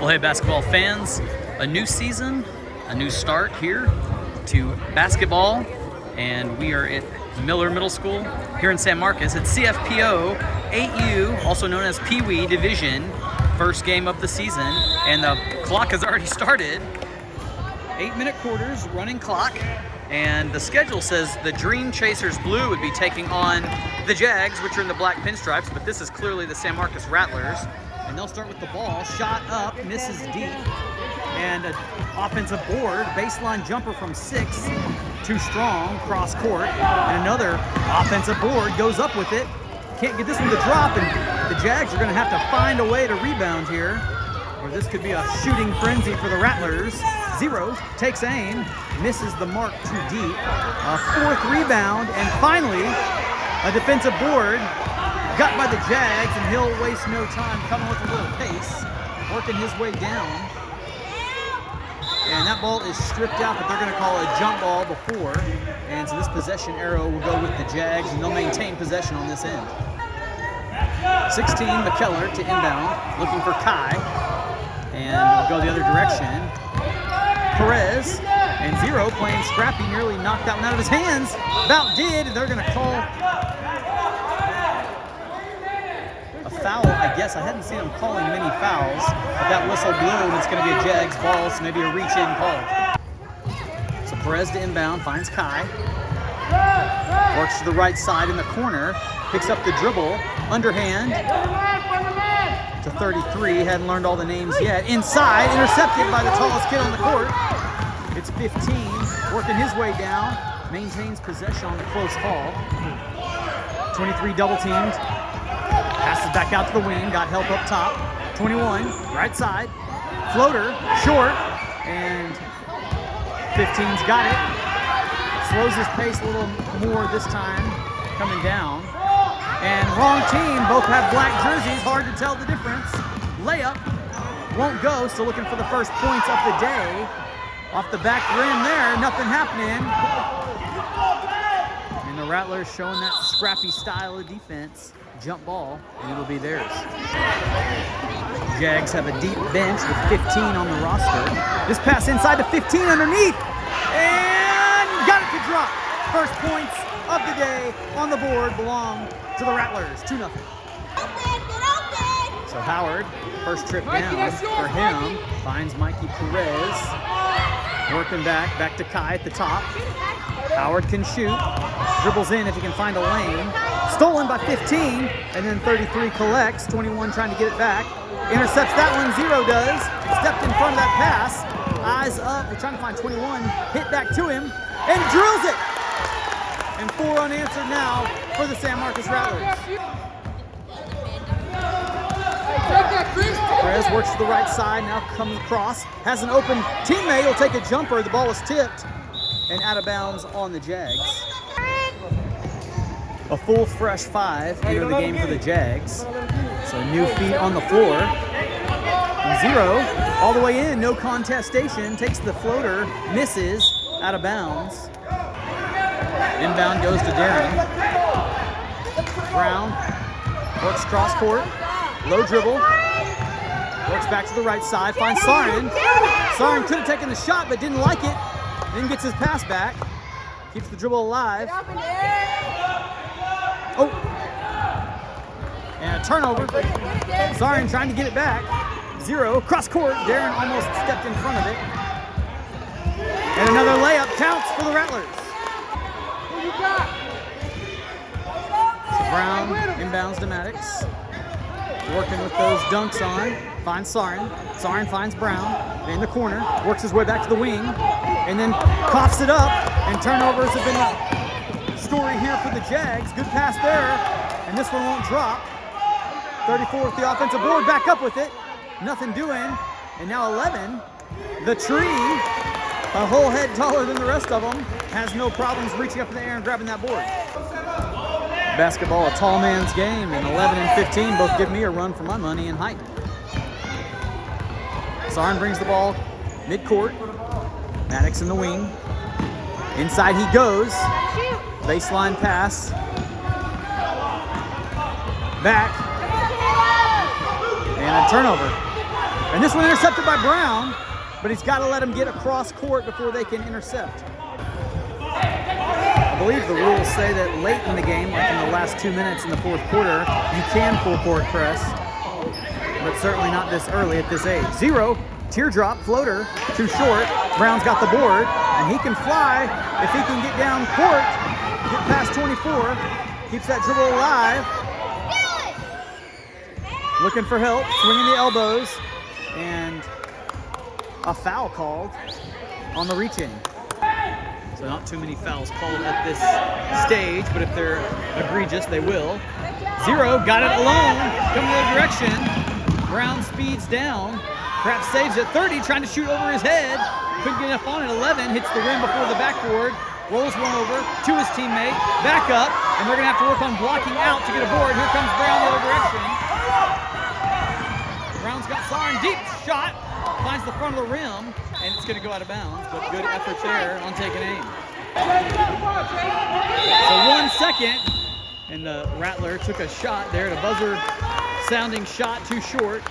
Well, hey, basketball fans, a new season, a new start here to basketball, and we are at Miller Middle School here in San Marcos. It's CFPO 8U, also known as Peewee Division, first game of the season, and the clock has already started. 8-minute quarters, running clock, and the schedule says the Dream Chasers Blue would be taking on the Jags, which are in the black pinstripes, but this is clearly the San Marcos Rattlers. And they'll start with the ball, shot up, misses deep, and an offensive board, baseline jumper from 6, too strong, cross court, and another offensive board goes up with it. Can't get this one to drop, and the Jags are going to have to find a way to rebound here, or this could be a shooting frenzy for the Rattlers. Zero takes aim, misses the mark too deep. A fourth rebound, and finally a defensive board got by the Jags, and he'll waste no time coming with a little pace, working his way down. And that ball is stripped out, but they're going to call a jump ball before. And so this possession arrow will go with the Jags, and they'll maintain possession on this end. 16, McKellar to inbound, looking for Kai. And we'll go the other direction. Perez and Zero playing scrappy, nearly knocked that one out of his hands. About did, and they're going to call a foul, I guess. I hadn't seen them calling many fouls, but that whistle blew, and it's going to be a Jags ball, so maybe a reach-in call. So Perez to inbound, finds Kai. Works to the right side in the corner, picks up the dribble, underhand to 33, hadn't learned all the names yet. Inside, intercepted by the tallest kid on the court. It's 15, working his way down, maintains possession on the close call. 23 double teamed. Passes back out to the wing, got help up top. 21, right side. Floater, short, and 15's got it. Slows his pace a little more this time, coming down. And wrong team, both have black jerseys, hard to tell the difference. Layup, won't go, still looking for the first points of the day. Off the back rim there, nothing happening. And the Rattlers showing that scrappy style of defense. Jump ball, and it'll be theirs. Jags have a deep bench with 15 on the roster. This pass inside to 15 underneath, and got it to drop. First points of the day on the board belong to the Rattlers, 2-0. So Howard, first trip down for him, finds Mikey Perez, working back to Kai at the top. Howard can shoot, dribbles in if he can find a lane. Stolen by 15, and then 33 collects, 21 trying to get it back. Intercepts that one, Zero does. Stepped in front of that pass, eyes up, they're trying to find 21, hit back to him, and drills it! And 4 unanswered now for the San Marcos Rattlers. Perez works to the right side, now comes across, has an open teammate, he'll take a jumper, the ball is tipped, and out of bounds on the Jags. A full fresh 5 enter the game for the Jags. So new feet on the floor. And Zero all the way in, no contestation, takes the floater, misses, out of bounds. Inbound goes to Darren. Brown works cross court, low dribble, works back to the right side, finds Sarin. Sarin could have taken the shot but didn't like it, then gets his pass back, keeps the dribble alive. Oh, and a turnover. Sarin trying to get it back. Zero, cross court, Darren almost stepped in front of it. And another layup counts for the Rattlers. So Brown inbounds to Maddox. Working with those dunks on. Finds Sarin. Sarin finds Brown in the corner. Works his way back to the wing. And then coughs it up. And turnovers have been a story here for the Jags. Good pass there. And this one won't drop. 34 with the offensive board. Back up with it. Nothing doing. And now 11. The tree, a whole head taller than the rest of them, has no problems reaching up in the air and grabbing that board. Basketball, a tall man's game, and 11 and 15 both give me a run for my money in height. Sarin brings the ball mid-court. Maddox in the wing. Inside he goes. Baseline pass. Back. And a turnover. And this one intercepted by Brown, but he's got to let him get across court before they can intercept. I believe the rules say that late in the game, like in the last 2 minutes in the fourth quarter, you can full court press, but certainly not this early at this age. 0, teardrop, floater, too short. Brown's got the board, and he can fly if he can get down court, get past 24, keeps that dribble alive. Looking for help, swinging the elbows, and a foul called on the reach-in. So not too many fouls called at this stage, but if they're egregious, they will. 0, got it alone, coming the other direction. Brown speeds down, perhaps saves it. 30, trying to shoot over his head. Couldn't get enough on it. 11, hits the rim before the backboard. Rolls one over to his teammate, back up, and they're gonna have to work on blocking out to get a board. Here comes Brown the other direction. Brown's got Sarin, deep shot, finds the front of the rim, and it's gonna go out of bounds, but good effort there on taking aim. So 1 second, and the Rattler took a shot there, a buzzer sounding shot, too short.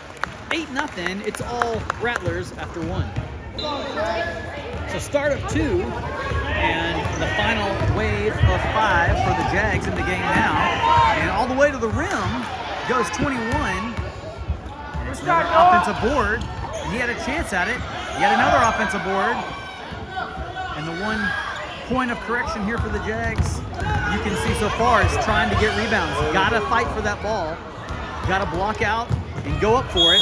8-0, it's all Rattlers after 1. So start of 2, and the final wave of 5 for the Jags in the game now. And all the way to the rim goes 21. And it's another offensive board. And he had a chance at it. Yet another offensive board. And the 1 point of correction here for the Jags, you can see so far, is trying to get rebounds. Gotta fight for that ball. Gotta block out and go up for it.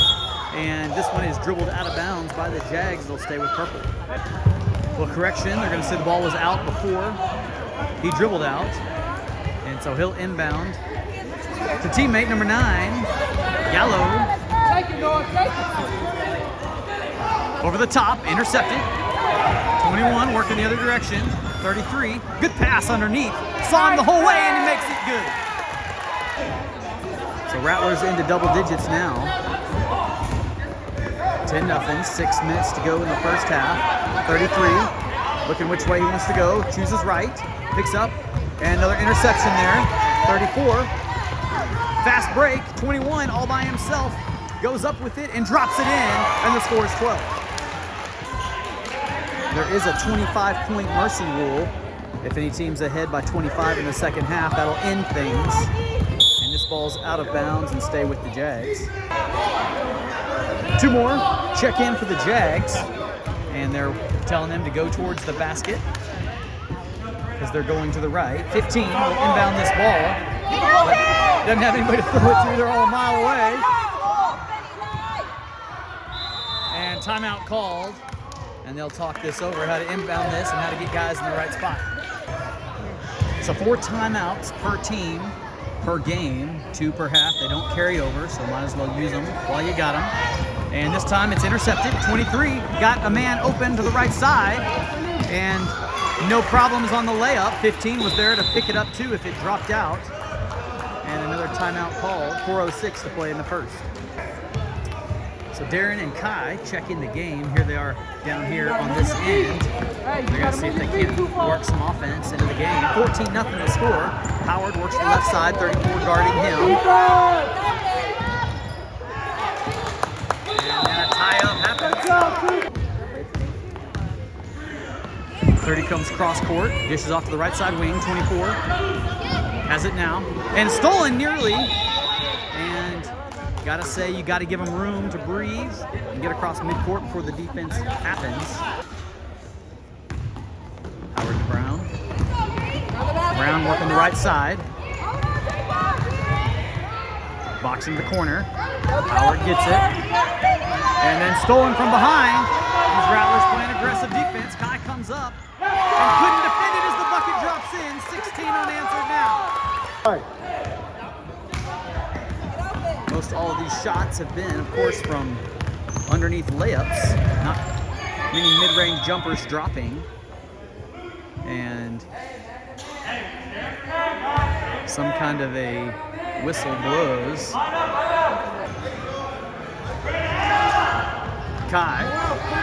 And this one is dribbled out of bounds by the Jags. They'll stay with purple. Well, correction, they're going to say the ball was out before he dribbled out. And so he'll inbound to teammate number 9, Gallo. Over the top, intercepted. 21, working the other direction. 33, good pass underneath. Saw him the whole way, and he makes it good. So Rattlers into double digits now. 10-0, 6 minutes to go in the first half. 33, looking which way he wants to go, chooses right, picks up, and another interception there. 34, fast break, 21 all by himself, goes up with it and drops it in, and the score is 12. There is a 25-point mercy rule. If any team's ahead by 25 in the second half, that'll end things. And this ball's out of bounds and stay with the Jags. 2 more, check in for the Jags, and they're telling them to go towards the basket because they're going to the right. 15 will inbound this ball, but doesn't have anybody to throw it to. They're all a mile away. And timeout called, and they'll talk this over, how to inbound this and how to get guys in the right spot. So 4 timeouts per team per game, 2 per half. They don't carry over, so might as well use them while you got them. And this time it's intercepted. 23 got a man open to the right side, and no problems on the layup. 15 was there to pick it up too if it dropped out. And another timeout called. 4:06 to play in the first. So Darren and Kai check in the game. Here they are down here on this end. They're going to see if they can work some offense into the game. 14-0 to score. Howard works the left side, 34 guarding him. And then a tie-up happens. 30 comes cross court, dishes off to the right side wing, 24. Has it now. And stolen nearly. And gotta say, you gotta give them room to breathe and get across midcourt before the defense happens. Howard to Brown. Brown working the right side. Boxing the corner. Howard gets it. And then stolen from behind. These Rattlers playing aggressive defense. Kai comes up and couldn't defend it as the bucket drops in. 16 unanswered now. Most all of these shots have been, of course, from underneath layups. Not many mid-range jumpers dropping. And some kind of a whistle blows. Kai,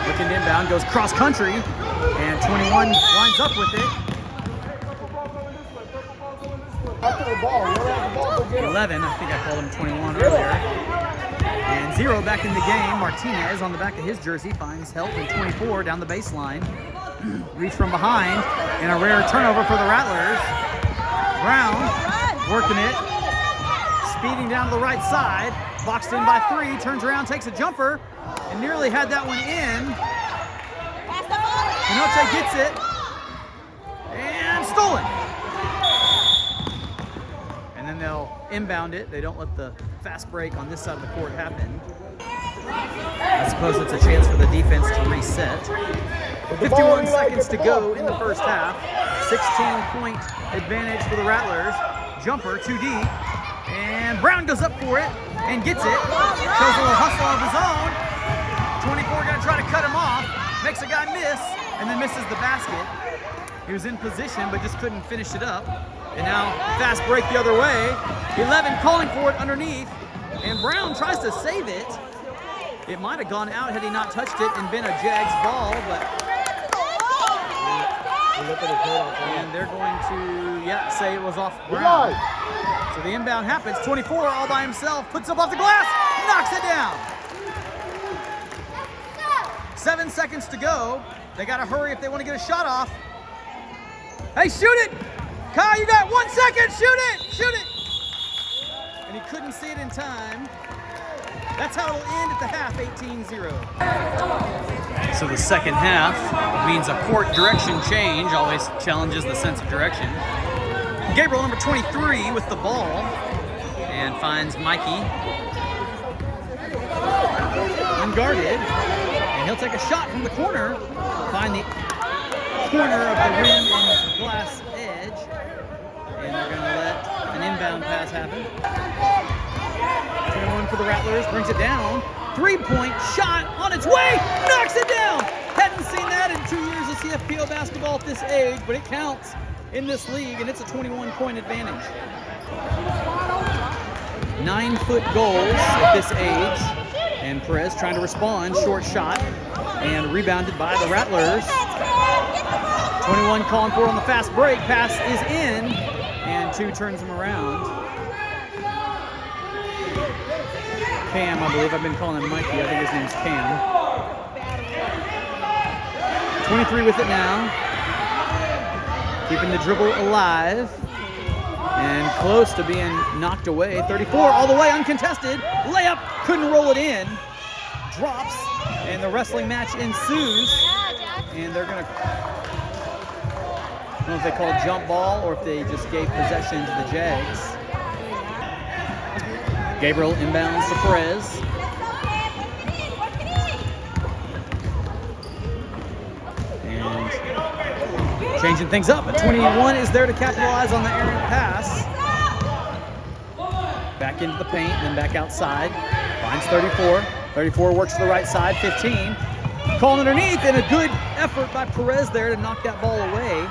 looking inbound, goes cross country, and 21 winds up with it. 11, I think I called him 21 earlier. And 0 back in the game. Martinez on the back of his jersey finds help in 24 down the baseline. Reach from behind, and a rare turnover for the Rattlers. Brown working it, speeding down to the right side, boxed in by 3, turns around, takes a jumper, and nearly had that one in. Pinoche gets it, and stolen. And then they'll inbound it. They don't let the fast break on this side of the court happen. I suppose it's a chance for the defense to reset. 51 seconds to go in the first half. 16-point advantage for the Rattlers. Jumper too deep. And Brown goes up for it and gets it. Shows a little hustle of his own. 24 gonna try to cut him off. Makes a guy miss and then misses the basket. He was in position but just couldn't finish it up. And now fast break the other way. 11 calling for it underneath. And Brown tries to save it. It might have gone out had he not touched it and been a Jags ball, but and they're going to, say it was off Brown. So the inbound happens. 24 all by himself, puts up off the glass, knocks it down. 7 seconds to go. They got to hurry if they want to get a shot off. Hey, shoot it! Kyle, you got 1 second. Shoot it! Shoot it! And he couldn't see it in time. That's how it'll end at the half, 18-0. So the second half means a court direction change, always challenges the sense of direction. Gabriel, number 23, with the ball, and finds Mikey unguarded, and he'll take a shot from the corner, find the corner of the rim and glass edge, and they're going to let an inbound pass happen. 21 for the Rattlers, brings it down. 3-point shot on its way, knocks it down. Hadn't seen that in 2 years of CFPO basketball at this age, but it counts in this league, and it's a 21-point advantage. 9-foot goals at this age, and Perez trying to respond, short shot, and rebounded by the Rattlers. 21 calling for on the fast break, pass is in, and 2 turns him around. Cam, I believe. I've been calling him Mikey. I think his name's Cam. 23 with it now. Keeping the dribble alive. And close to being knocked away. 34 all the way, uncontested. Layup, couldn't roll it in. Drops, and the wrestling match ensues. And they're going to, I don't know if they call it jump ball or if they just gave possession to the Jags. Gabriel inbounds to Perez. And changing things up, but 21 is there to capitalize on the errant pass. Back into the paint, then back outside. Finds 34. 34 works to the right side, 15. Calling underneath, and a good effort by Perez there to knock that ball away.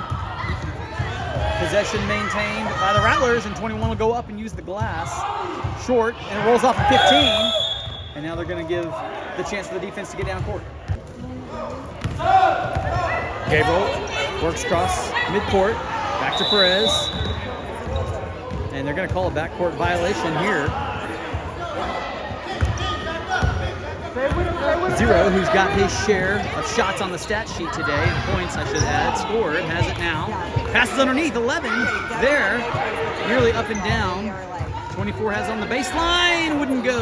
Possession maintained by the Rattlers, and 21 will go up and use the glass. Short, and it rolls off at 15. And now they're going to give the chance for the defense to get down court. Gabriel works across midcourt, back to Perez. And they're going to call a backcourt violation here. Zero, who's got his share of shots on the stat sheet today, and points I should add, scored, has it now. Passes underneath, 11 there, nearly up and down. 24 has on the baseline, wouldn't go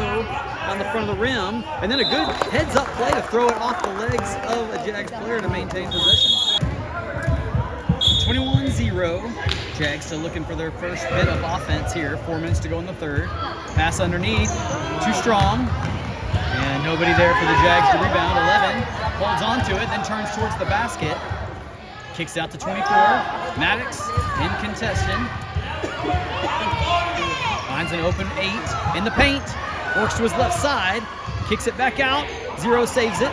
on the front of the rim. And then a good heads-up play to throw it off the legs of a Jags player to maintain possession. 21-0. Jags still looking for their first bit of offense here. 4 minutes to go in the third. Pass underneath, too strong. And nobody there for the Jags to rebound. 11 holds on to it, then turns towards the basket. Kicks out to 24. Maddox in contention. Finds an open 8 in the paint. Works to his left side. Kicks it back out. Zero saves it.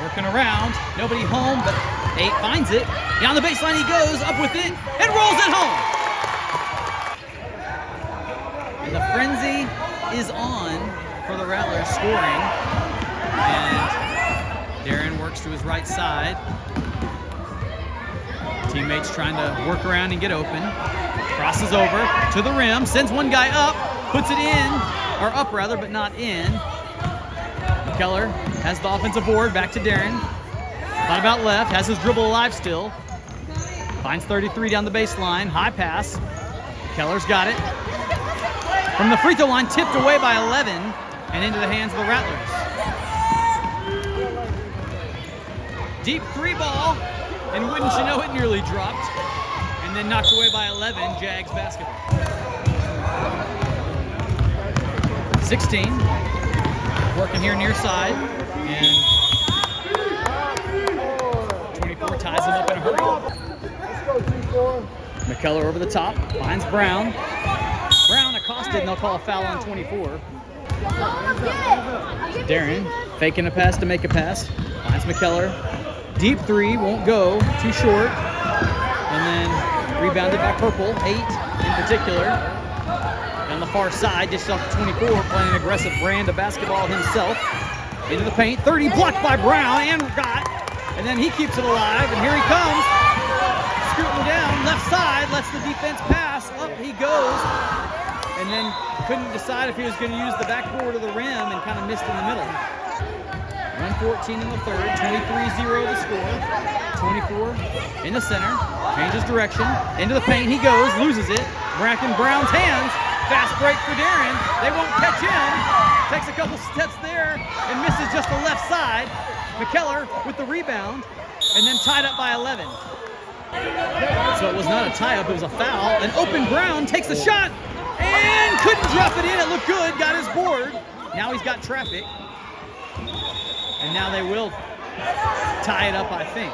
Working around. Nobody home, but 8 finds it. Down the baseline he goes, up with it, and rolls it home. And the frenzy is on for the Rattlers scoring. And Darren works to his right side. Teammates trying to work around and get open. Crosses over to the rim, sends one guy up, puts it in, or up rather, but not in. McKellar has the offensive board, back to Darren. Thought about left, has his dribble alive still. Finds 33 down the baseline, high pass. McKellar's got it. From the free throw line, tipped away by 11 and into the hands of the Rattlers. Deep three ball, and wouldn't you know it, nearly dropped. And then knocked away by 11, Jags basketball. 16, working here near side, and 24 ties him up in a hurry. McKellar over the top, finds Brown. Brown accosted, and they'll call a foul on 24. Darren faking a pass to make a pass, finds McKellar. Deep three, won't go, too short. And then rebounded by Purple, 8 in particular. On the far side, just off the 24, playing an aggressive brand of basketball himself. Into the paint, 30 blocked by Brown and got. And then he keeps it alive, and here he comes. Scooting down, left side, lets the defense pass. Up he goes. And then couldn't decide if he was going to use the backboard or the rim and kind of missed in the middle. 1:14 in the third, 23-0 the score. 24 in the center, changes direction, into the paint he goes, loses it. Bracken Brown's hands, fast break for Darren. They won't catch him. Takes a couple steps there and misses just the left side. McKellar with the rebound and then tied up by 11. So it was not a tie-up, it was a foul. And open Brown takes the shot and couldn't drop it in. It looked good, got his board. Now he's got traffic. And now they will tie it up, I think.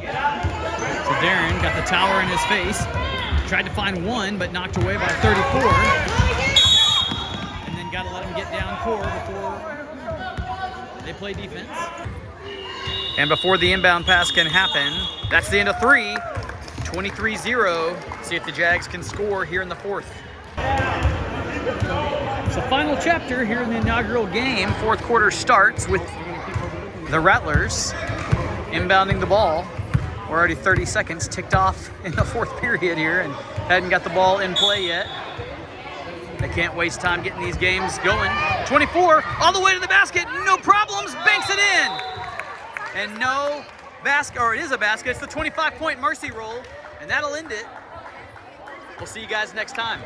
So Darren got the tower in his face. Tried to find one, but knocked away by 34. And then got to let him get down core before they play defense. And before the inbound pass can happen, that's the end of 3. 23-0. See if the Jags can score here in the fourth. It's the final chapter here in the inaugural game. Fourth quarter starts with the Rattlers inbounding the ball. We're already 30 seconds ticked off in the fourth period here and hadn't got the ball in play yet. They can't waste time getting these games going. 24, all the way to the basket, no problems, banks it in. And no basket, or it is a basket, it's the 25-point mercy roll, and that'll end it. We'll see you guys next time.